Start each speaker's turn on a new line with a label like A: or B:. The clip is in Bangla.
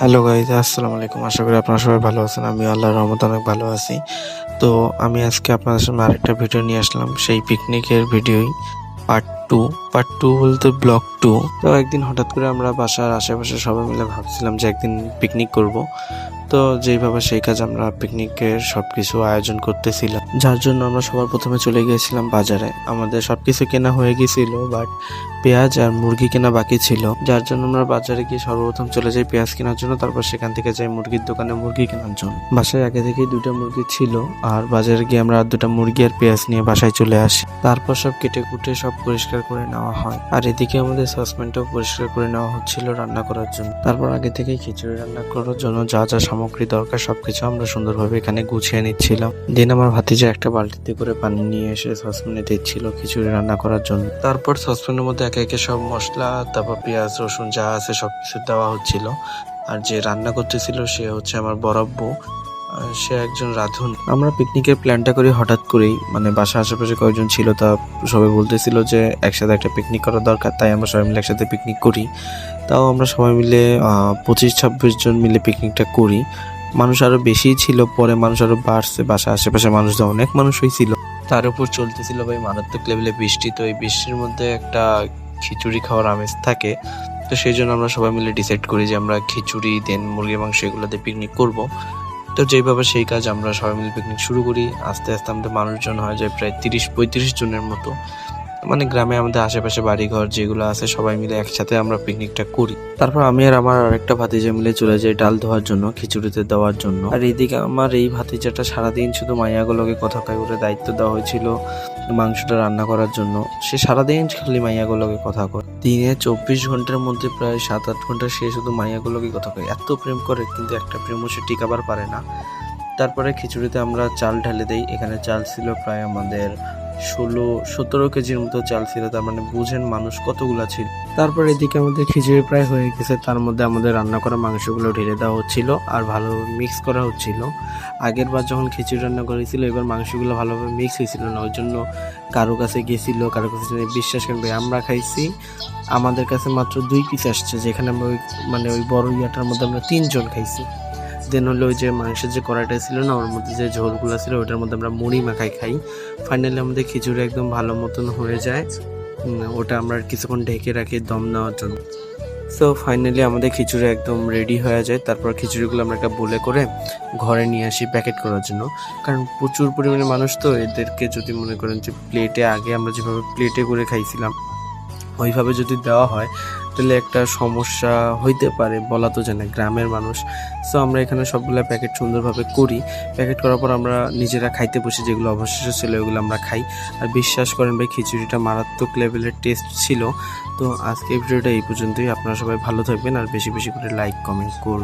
A: হ্যালো গাইজ, আসসালামু আলাইকুম। আশা করি আপনারা সবাই ভালো আছেন। আমি আল্লাহর রহমতে অনেক ভালো আছি। তো আমি আজকে আপনাদের সামনে আরেকটা ভিডিও নিয়ে আসলাম, সেই পিকনিকের ভিডিওই পার্ট টু বলতে ব্লগ 2। তো একদিন হঠাৎ করে আমরা বাসার আশেপাশে সবাই মিলে ভাবছিলাম যে একদিন পিকনিক করব। তো যেইভাবে সেই কাজ আমরা পিকনিকের সবকিছু আয়োজন করতেছিলাম, যার জন্য আমরা সবার প্রথমে চলে গিয়েছিলাম বাজারে। আমাদের সবকিছু কেনা হয়ে গিয়েছিল, বাট পেঁয়াজ আর মুরগি কেনা বাকি ছিল, যার জন্য আমরা বাজারে গিয়ে সর্বপ্রথম চলে যাই পেঁয়াজ কেনার জন্য। তারপর সেখান থেকে যাই মুরগির দোকানে মুরগি কেনার জন্য। বাসায় আগে থেকেই 2টা মুরগি ছিল, আর বাজারে গিয়ে আমরা 2টা মুরগি আর পেঁয়াজ নিয়ে বাসায় চলে আসি। তারপর সব কেটে কুটে সব পরিষ্কার করে নেওয়া হয়, আর এদিকে আমাদের সসপ্যানটাও পরিষ্কার করে নেওয়া হচ্ছিল রান্না করার জন্য। তারপর আগে থেকেই খিচুড়ি রান্না করার জন্য যা যা সামগ্রী দরকার সবকিছু আমরা সুন্দরভাবে এখানে গুছিয়ে নিচ্ছিলাম। দিন আমার ভাতিজা একটা বালতিতে করে পানি নিয়ে এসে সসপ্যানে দিচ্ছিল খিচুড়ি রান্না করার জন্য। তারপর সসপ্যানের মধ্যে একে একে সব মশলা, তারপর পেঁয়াজ রসুন যা আছে সবকিছু দেওয়া হচ্ছিল। আর যে রান্না করতেছিল সে হচ্ছে আমার বড়াব্বু, সে একজন রাঁধুন। আমরা পিকনিকের প্ল্যানটা করি হঠাৎ করেই, মানে বাসা আশেপাশে কয়েকজন ছিল, তা সবাই বলতেছিল যে একসাথে একটা পিকনিক করা দরকার, তাই আমরা সবাই মিলে একসাথে পিকনিক করি। তাও আমরা সবাই মিলে 25-26 জন মিলে পিকনিকটা করি। মানুষ আরো বেশি ছিল, পরে মানুষ আরো বাড়ছে, বাসা আশেপাশে মানুষজন অনেক মানুষ হয়েছিল। তার উপর চলতেছিল ভাই মারাত্মক লেভেলে বৃষ্টি। তো এই বৃষ্টির মধ্যে একটা খিচুড়ি খাওয়ার আমেজ থাকে। তো সেই জন্য আমরা সবাই মিলে ডিসাইড করি যে আমরা খিচুড়ি দেন মুরগি মাংস এগুলোতে পিকনিক করব। তো যেভাবে সেই কাজ আমরা সবাই মিলে পিকনিক শুরু করি। আস্তে আস্তে আমাদের মানুষজন হয়ে যায় প্রায় 30-35 জনের মতো। মানে গ্রামে আমাদের আশেপাশে বাড়িঘর যেগুলো আছে সবাই মিলে একসাথে আমরা পিকনিকটা করি। তারপর আমি আর আমার আরেকটা ভাতিজা মিলে চলে যাই ডাল ধোয়ার জন্য, খিচুড়িতে দেওয়ার জন্য। আর এইদিকে আমার এই ভাতিজাটা সারাদিন শুধু মাইয়াগুলোকে কথা কয়, ওরে দায়িত্ব দেওয়া হয়েছিল মাংসটা রান্না করার জন্য। সে সারাদিন খালি মাইয়াগুলোকে কথা কয়। দিনে 24 ঘন্টার মধ্যে প্রায় 7-8 ঘন্টা সে শুধু মাইয়াগুলোকে কথা কয়। এত প্রেম করে, কিন্তু একটা প্রেমও সে টিকাবার পারে না। তারপরে খিচুড়িতে আমরা চাল ঢেলে দেই। এখানে চাল ছিল প্রায় আমাদের 16-17 কেজির মতো চাল ছিল, তার মানে বুঝেন মানুষ কতগুলা ছিল। তারপর এদিকে আমাদের খিচুড়ি প্রায় হয়ে গেছে, তার মধ্যে আমাদের রান্না করা মাংসগুলো ঢেলে দেওয়া হচ্ছিল আর ভালো মিক্স করা হচ্ছিল। আগের বার যখন খিচুড়ি রান্না করেছিল এবার মাংসগুলো ভালোভাবে মিক্স হয়েছিল না, ওই জন্য কারো কাছে গেছিল, কারো কাছে বিশ্বাস করবে। আমরা খাইছি, আমাদের কাছে মাত্র 2 পিস আসছে, যেখানে আমরা ওই বড় ইয়াটার মধ্যে আমরা 3 জন খাইছি। দেন হলো ওই যে মাংসের যে কড়াইটা ছিল না, ওর মধ্যে যে ঝোলগুলো ছিল ওটার মধ্যে আমরা মুড়ি মাখাই খাই। ফাইনালি আমাদের খিচুড়ি একদম ভালো মতন হয়ে যায়। ওটা আমরা কিছুক্ষণ ঢেকে রাখি দম নেওয়ার জন্য। সো ফাইনালি আমাদের খিচুড়ি একদম রেডি হয়ে যায়। তারপর খিচুড়িগুলো আমরা একটা বলে করে ঘরে নিয়ে আসি প্যাকেট করার জন্য, কারণ প্রচুর পরিমাণে মানুষ, তো এদেরকে যদি মনে করেন যে প্লেটে, আগে আমরা যেভাবে প্লেটে করে খাইছিলাম ওইভাবে যদি দেওয়া হয় তাহলে একটা সমস্যা হইতে পারে, বলা তো জানে গ্রামের মানুষ। সো আমরা এখানে সবগুলো প্যাকেট সুন্দরভাবে করি। প্যাকেট করার পর আমরা নিজেরা খাইতে বসি, যেগুলো অবশিষ্ট ছিল ওগুলো আমরা খাই। আর বিশ্বাস করেন ভাই, খিচুড়িটা মারাত্মক লেভেলের টেস্ট ছিল। তো আজকে ভিডিওটা এই পর্যন্তই। আপনারা সবাই ভালো থাকবেন আর বেশি বেশি করে লাইক কমেন্ট করুন।